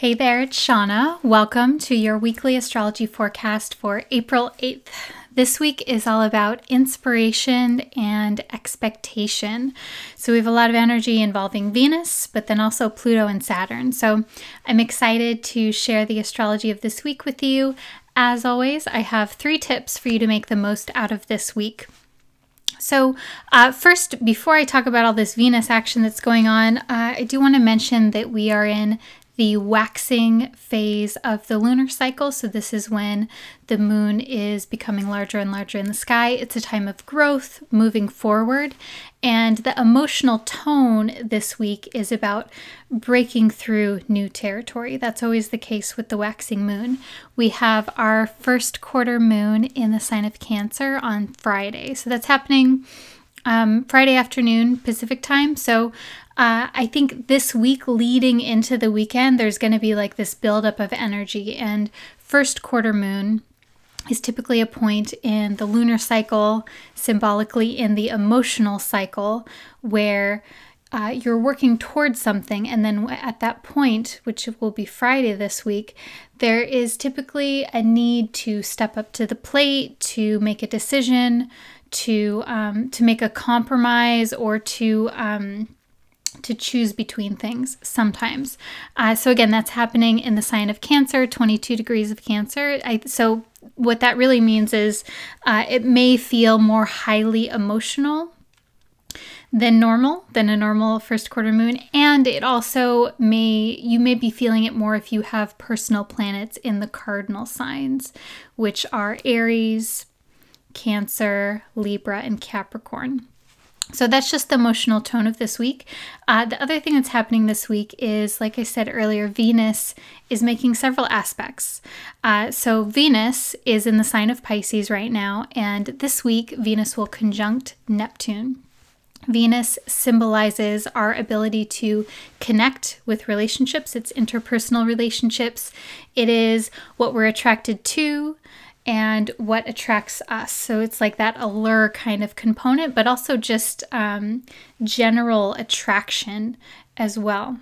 Hey there, it's Shauna. Welcome to your weekly astrology forecast for April 8th. This week is all about inspiration and expectation. So we have a lot of energy involving Venus, but then also Pluto and Saturn. So I'm excited to share the astrology of this week with you. As always, I have 3 tips for you to make the most out of this week. So first, before I talk about all this Venus action that's going on, I do want to mention that we are in the waxing phase of the lunar cycle. So this is when the moon is becoming larger and larger in the sky. It's a time of growth, moving forward. And the emotional tone this week is about breaking through new territory. That's always the case with the waxing moon. We have our first quarter moon in the sign of Cancer on Friday. So that's happening Friday afternoon Pacific time. So I think this week leading into the weekend, there's going to be like this buildup of energy. And first quarter moon is typically a point in the lunar cycle, symbolically in the emotional cycle, where you're working towards something. And then at that point, which will be Friday this week, there is typically a need to step up to the plate, to make a decision, to make a compromise, or to choose between things sometimes. So again, that's happening in the sign of Cancer, 22 degrees of Cancer. So what that really means is it may feel more highly emotional than a normal first quarter moon. And it also you may be feeling it more if you have personal planets in the cardinal signs, which are Aries, Cancer, Libra, and Capricorn. So that's just the emotional tone of this week. The other thing that's happening this week is, like I said earlier, Venus is making several aspects. So Venus is in the sign of Pisces right now, and this week Venus will conjunct Neptune. Venus symbolizes our ability to connect with relationships. It's interpersonal relationships. It is what we're attracted to and what attracts us. So it's like that allure kind of component, but also just general attraction as well.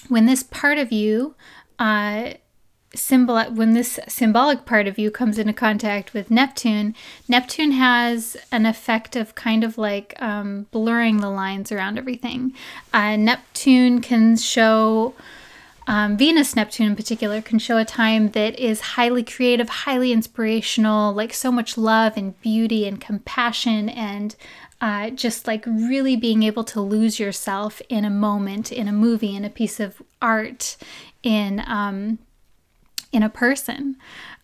When this part of you, when this symbolic part of you comes into contact with Neptune, Neptune has an effect of kind of like blurring the lines around everything. Neptune can show Venus Neptune in particular can show a time that is highly creative, highly inspirational, like so much love and beauty and compassion, and just like really being able to lose yourself in a moment, in a movie, in a piece of art, in a person.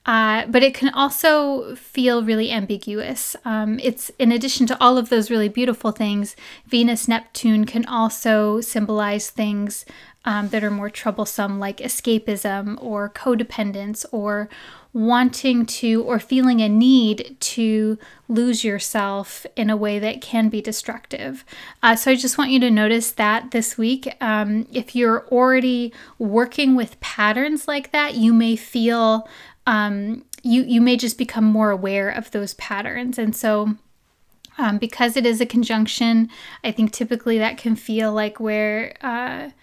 But it can also feel really ambiguous. It's in addition to all of those really beautiful things, Venus Neptune can also symbolize things that are more troublesome, like escapism or codependence, or wanting to or feeling a need to lose yourself in a way that can be destructive. So I just want you to notice that this week. If you're already working with patterns like that, you may feel you may just become more aware of those patterns. And so because it is a conjunction, I think typically that can feel like where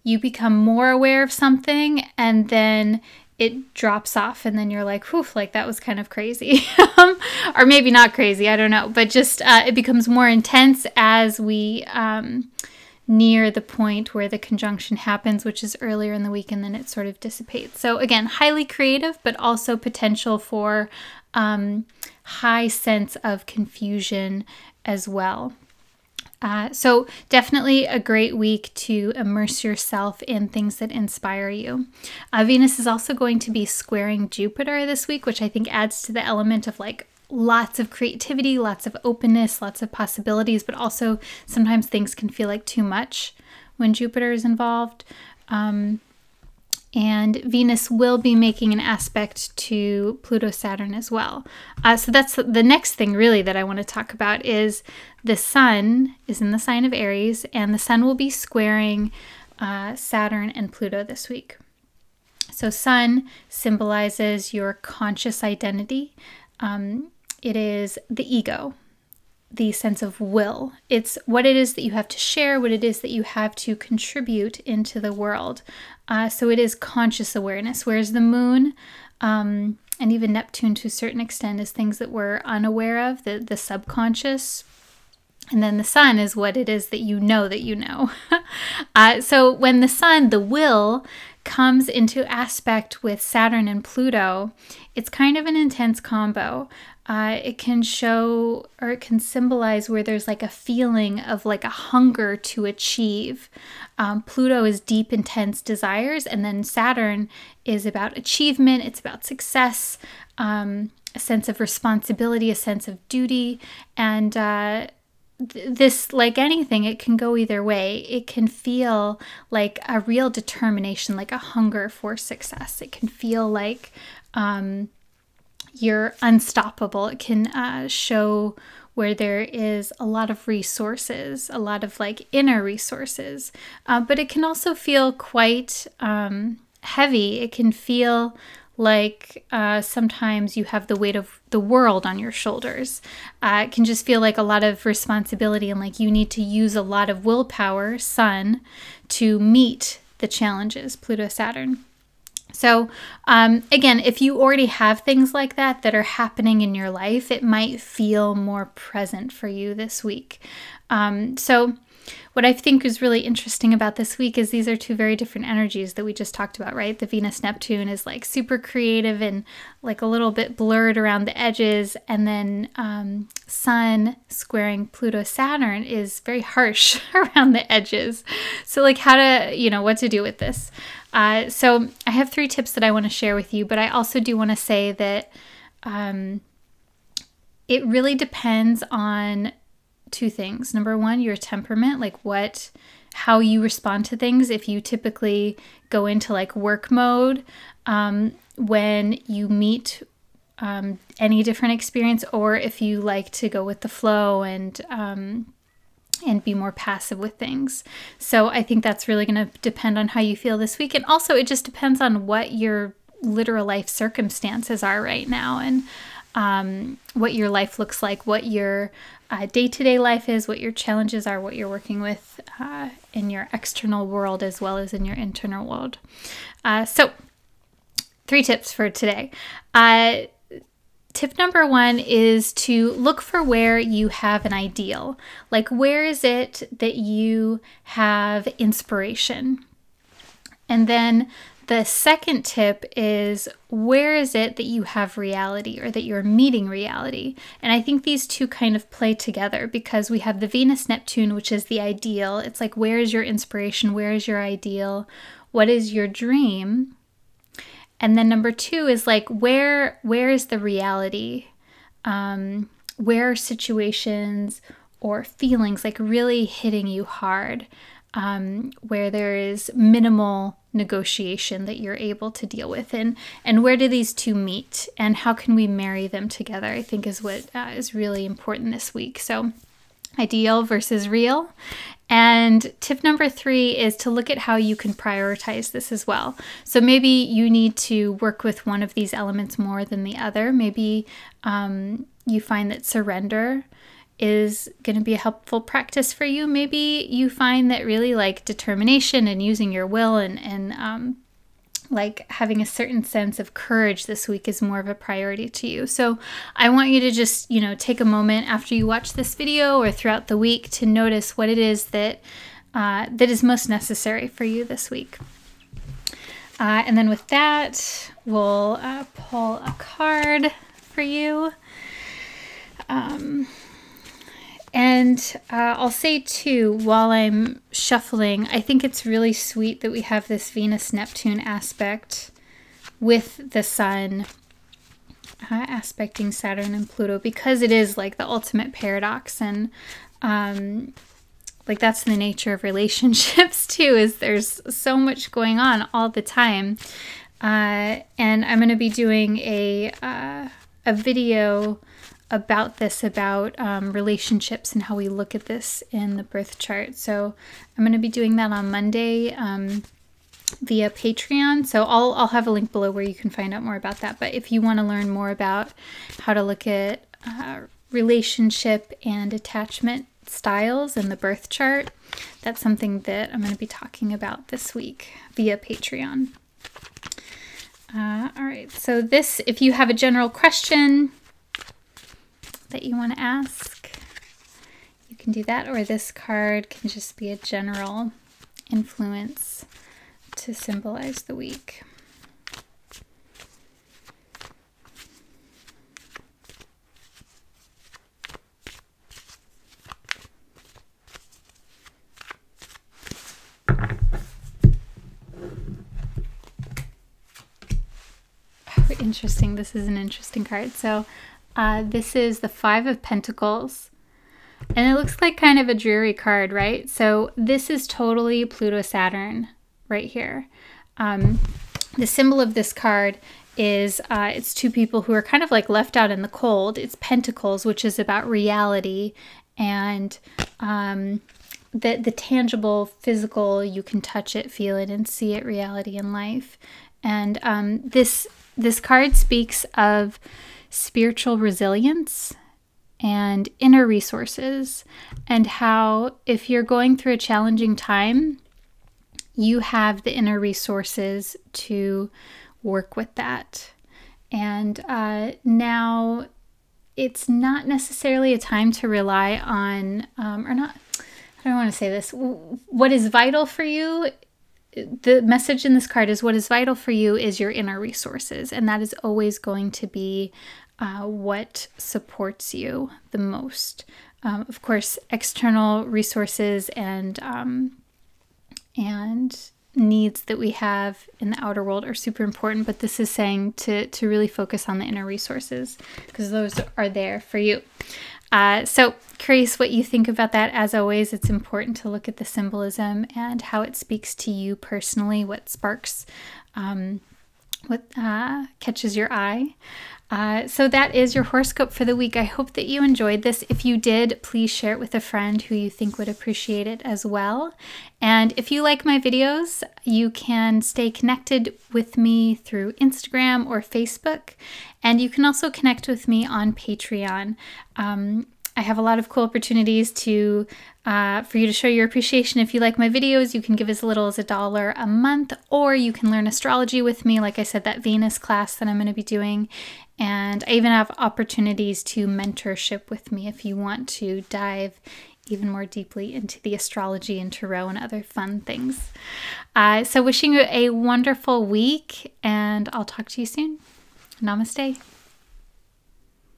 you become more aware of something and then it drops off and then you're like, whew, like that was kind of crazy. Or maybe not crazy, I don't know. But just it becomes more intense as we near the point where the conjunction happens, which is earlier in the week, and then it sort of dissipates. So again, highly creative, but also potential for high sense of confusion as well. So definitely a great week to immerse yourself in things that inspire you. Venus is also going to be squaring Jupiter this week, which I think adds to the element of like lots of creativity, lots of openness, lots of possibilities, but also sometimes things can feel like too much when Jupiter is involved. And Venus will be making an aspect to Pluto Saturn as well. So that's the next thing really that I want to talk about is the Sun is in the sign of Aries, and the Sun will be squaring Saturn and Pluto this week. So Sun symbolizes your conscious identity. It is the ego. the sense of will. It's what it is that you have to share, what it is that you have to contribute into the world. So it is conscious awareness, whereas the moon, and even Neptune to a certain extent, is things that we're unaware of, the subconscious. And then the sun is what it is that you know that you know. So when the sun, the will, comes into aspect with Saturn and Pluto, it's kind of an intense combo. It can show, or it can symbolize where there's like a feeling of like a hunger to achieve. Pluto is deep, intense desires, and then Saturn is about achievement. It's about success, a sense of responsibility, a sense of duty, and this, like anything, it can go either way. It can feel like a real determination, like a hunger for success. It can feel like you're unstoppable. It can show where there is a lot of resources, a lot of like inner resources, but it can also feel quite heavy. It can feel like sometimes you have the weight of the world on your shoulders. It can just feel like a lot of responsibility and like you need to use a lot of willpower, Sun, to meet the challenges, Pluto, Saturn. So again, if you already have things like that are happening in your life, it might feel more present for you this week. So what I think is really interesting about this week is these are two very different energies that we just talked about, right? The Venus-Neptune is like super creative and like a little bit blurred around the edges. And then Sun squaring Pluto-Saturn is very harsh around the edges. So like how to, what to do with this. So I have 3 tips that I want to share with you, but I also do want to say that it really depends on 2 things. Number 1, your temperament, like how you respond to things. If you typically go into like work mode when you meet any different experience, or if you like to go with the flow and be more passive with things. So I think that's really going to depend on how you feel this week. And also it just depends on what your literal life circumstances are right now, and what your life looks like, what your day-to-day life is, what your challenges are, what you're working with in your external world as well as in your internal world. So 3 tips for today. Tip number 1 is to look for where you have an ideal. Like, where is it that you have inspiration? And then the second tip is, where is it that you have reality, or that you're meeting reality? And I think these two kind of play together, because we have the Venus-Neptune, which is the ideal. It's like, where is your inspiration? Where is your ideal? What is your dream? And then number 2 is like, where is the reality? Where are situations or feelings like really hitting you hard, where there is minimal negotiation that you're able to deal with, and where do these two meet, and how can we marry them together, I think is what is really important this week. So ideal versus real. And tip number 3 is to look at how you can prioritize this as well. So maybe you need to work with one of these elements more than the other. Maybe you find that surrender is going to be a helpful practice for you. Maybe you find that really like determination and using your will and like having a certain sense of courage this week is more of a priority to you. So I want you to just, take a moment after you watch this video or throughout the week to notice what it is that is most necessary for you this week. And then with that, we'll pull a card for you. And I'll say too, while I'm shuffling, I think it's really sweet that we have this Venus-Neptune aspect with the Sun aspecting Saturn and Pluto, because it is like the ultimate paradox, and like that's the nature of relationships too, is there's so much going on all the time. And I'm going to be doing a video about this, about relationships and how we look at this in the birth chart. So I'm going to be doing that on Monday via Patreon. So I'll have a link below where you can find out more about that. But if you want to learn more about how to look at relationship and attachment styles in the birth chart. That's something that I'm going to be talking about this week via Patreon. All right, so this, if you have a general question that you want to ask, you can do that, or this card can just be a general influence to symbolize the week. Interesting. This is an interesting card. So this is the Five of Pentacles, and it looks like kind of a dreary card, right? So this is totally Pluto-Saturn right here. The symbol of this card is it's two people who are kind of like left out in the cold. It's Pentacles, which is about reality and the tangible, physical, you can touch it, feel it, and see it, reality in life. And this card speaks of spiritual resilience and inner resources, and how if you're going through a challenging time, you have the inner resources to work with that. And now it's not necessarily a time to rely on, or not, I don't want to say this, what is vital for you. The message in this card is what is vital for you is your inner resources, and that is always going to be what supports you the most. Of course, external resources and needs that we have in the outer world are super important, but this is saying to really focus on the inner resources because those are there for you. So curious what you think about that. As always, it's important to look at the symbolism and how it speaks to you personally, what sparks, what catches your eye. So that is your horoscope for the week. I hope that you enjoyed this. If you did, please share it with a friend who you think would appreciate it as well. And if you like my videos, you can stay connected with me through Instagram or Facebook. And you can also connect with me on Patreon. I have a lot of cool opportunities to for you to show your appreciation. If you like my videos, you can give as little as $1 a month, or you can learn astrology with me. Like I said, that Venus class that I'm going to be doing. And I even have opportunities to mentorship with me if you want to dive even more deeply into the astrology and tarot and other fun things. So wishing you a wonderful week, and I'll talk to you soon. Namaste.